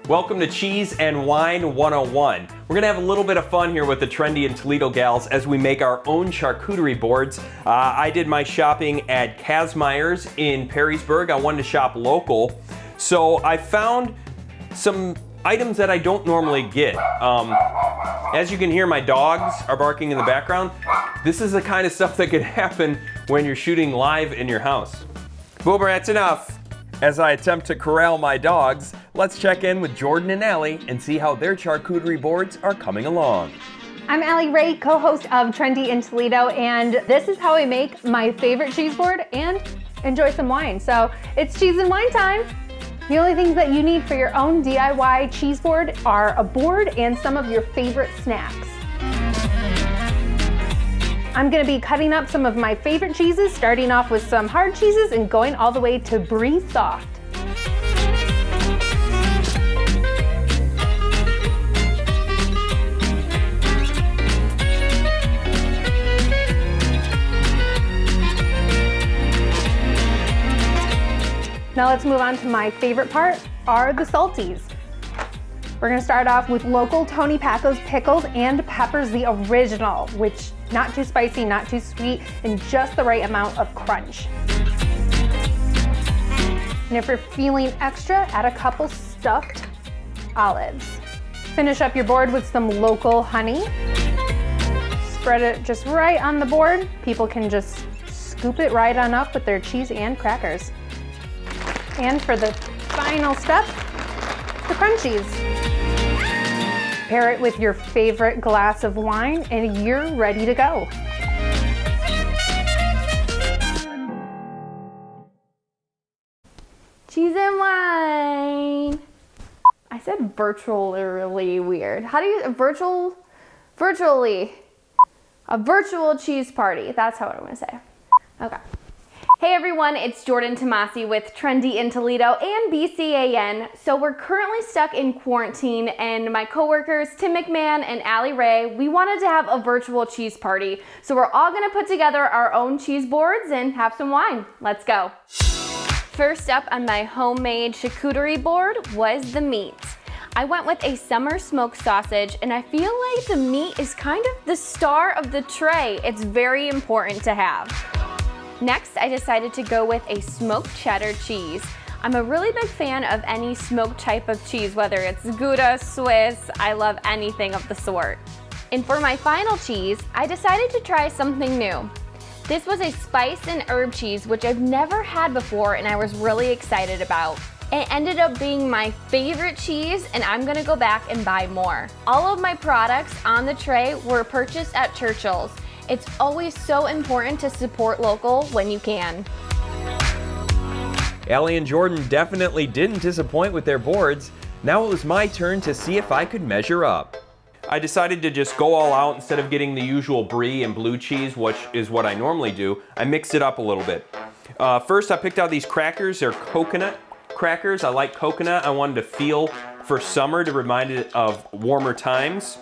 Welcome to Cheese and Wine 101. We're gonna have a little bit of fun here with the Trendy and Toledo gals as we make our own charcuterie boards. I did my shopping at Kazmeyer's in Perrysburg. I wanted to shop local. So I found some items that I don't normally get. As you can hear, my dogs are barking in the background. This is the kind of stuff that could happen when you're shooting live in your house. Boomer, that's enough. As I attempt to corral my dogs, let's check in with Jordan and Allie and see how their charcuterie boards are coming along. I'm Allie Ray, co-host of Trendy in Toledo, and this is how I make my favorite cheese board and enjoy some wine. So it's cheese and wine time. The only things that you need for your own DIY cheese board are a board and some of your favorite snacks. I'm gonna be cutting up some of my favorite cheeses, starting off with some hard cheeses and going all the way to brie soft. Now let's move on to my favorite part, are the salties. We're gonna start off with local Tony Pacco's pickles and peppers, the original, which not too spicy, not too sweet, and just the right amount of crunch. And if you're feeling extra, add a couple stuffed olives. Finish up your board with some local honey. Spread it just right on the board. People can just scoop it right on up with their cheese and crackers. And for the final step, the crunchies. Pair it with your favorite glass of wine and you're ready to go. Cheese and wine. I said virtually weird. How do you, virtually, a virtual cheese party. That's how I'm gonna say. Okay. Hey everyone, it's Jordan Tomase with Trendy in Toledo and BCAN. So we're currently stuck in quarantine and my coworkers, Tim McMahon and Allie Ray, we wanted to have a virtual cheese party. So we're all gonna put together our own cheese boards and have some wine. Let's go. First up on my homemade charcuterie board was the meat. I went with a summer smoked sausage and I feel like the meat is kind of the star of the tray. It's very important to have. Next, I decided to go with a smoked cheddar cheese. I'm a really big fan of any smoked type of cheese, whether it's Gouda, Swiss, I love anything of the sort. And for my final cheese, I decided to try something new. This was a spice and herb cheese, which I've never had before and I was really excited about. It ended up being my favorite cheese and I'm gonna go back and buy more. All of my products on the tray were purchased at Churchill's. It's always so important to support local when you can. Allie and Jordan definitely didn't disappoint with their boards. Now it was my turn to see if I could measure up. I decided to just go all out instead of getting the usual brie and blue cheese, which is what I normally do. I mixed it up a little bit. First, I picked out these crackers. They're coconut crackers. I like coconut. I wanted to feel for summer to remind it of warmer times.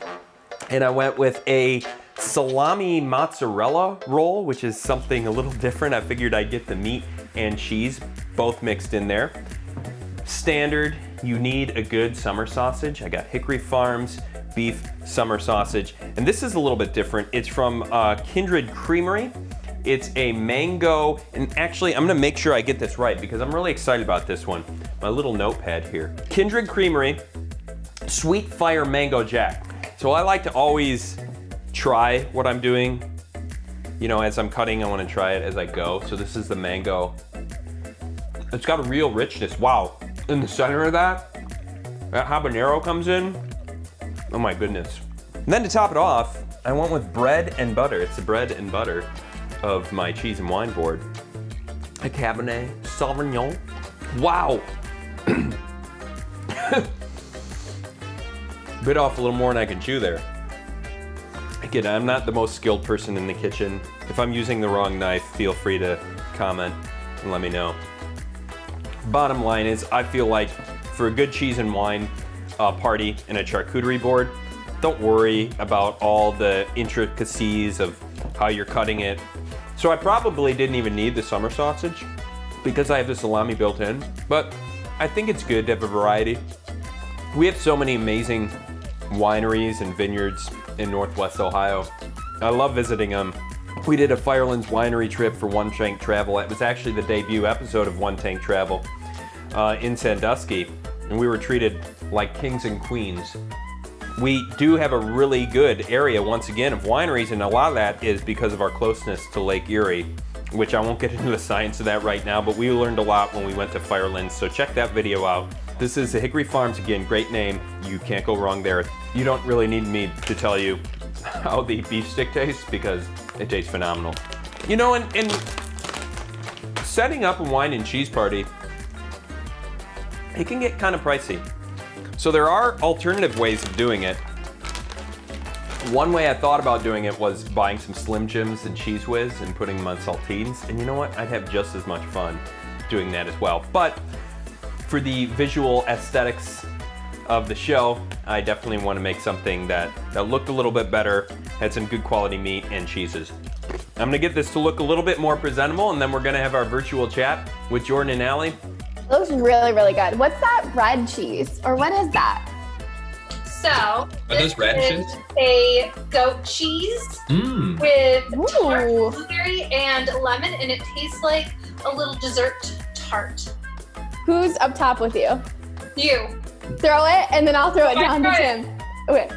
And I went with a salami mozzarella roll, which is something a little different. I figured I'd get the meat and cheese both mixed in there. Standard, you need a good summer sausage. I got Hickory Farms beef summer sausage, and this is a little bit different. It's from Kindred Creamery. It's a mango, and actually I'm gonna make sure I get this right because I'm really excited about this one. My little notepad here. Kindred Creamery, Sweet Fire Mango Jack. So I like to always try what I'm doing. You know, as I'm cutting, I want to try it as I go. So this is the mango. It's got a real richness. Wow. In the center of that habanero comes in. Oh my goodness. And then to top it off, I went with bread and butter. It's the bread and butter of my cheese and wine board. A Cabernet Sauvignon. Wow. Bit off a little more than I can chew there. Again, I'm not the most skilled person in the kitchen. If I'm using the wrong knife, feel free to comment and let me know. Bottom line is, I feel like for a good cheese and wine party and a charcuterie board, don't worry about all the intricacies of how you're cutting it. So I probably didn't even need the summer sausage because I have the salami built in, but I think it's good to have a variety. We have so many amazing wineries and vineyards in Northwest Ohio. I love visiting them. We did a Firelands winery trip for One Tank Travel. It was actually the debut episode of One Tank Travel in Sandusky, and we were treated like kings and queens. We do have a really good area, once again, of wineries, and a lot of that is because of our closeness to Lake Erie, which I won't get into the science of that right now, but we learned a lot when we went to Firelands, so check that video out. This is the Hickory Farms again, great name. You can't go wrong there. You don't really need me to tell you how the beef stick tastes because it tastes phenomenal. You know, in setting up a wine and cheese party, it can get kind of pricey. So there are alternative ways of doing it. One way I thought about doing it was buying some Slim Jims and Cheese Whiz and putting them on saltines. And you know what? I'd have just as much fun doing that as well. But for the visual aesthetics of the show, I definitely want to make something that looked a little bit better, had some good quality meat and cheeses. I'm gonna get this to look a little bit more presentable, and then we're gonna have our virtual chat with Jordan and Allie. It looks really, really good. What's that red cheese? Or what is that? So, those radishes? A goat cheese with tart, Ooh. blueberry, and lemon, and it tastes like a little dessert tart. Who's up top with you? You. Throw it, and then I'll throw it Okay, down to throw Tim. Okay,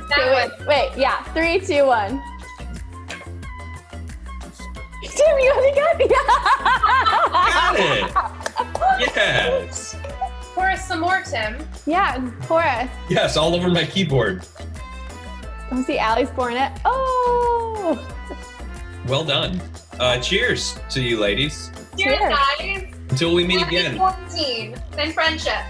wait, yeah. 3, 2, 1. Tim, you have to Got it. Yes. Pour us some more, Tim. Yeah, pour us. Yes, all over my keyboard. Oh, see, Allie's pouring it. Oh! Well done. Cheers to you ladies. Cheers, Cheers. guys. Until we meet Happy again. quarantine and friendship.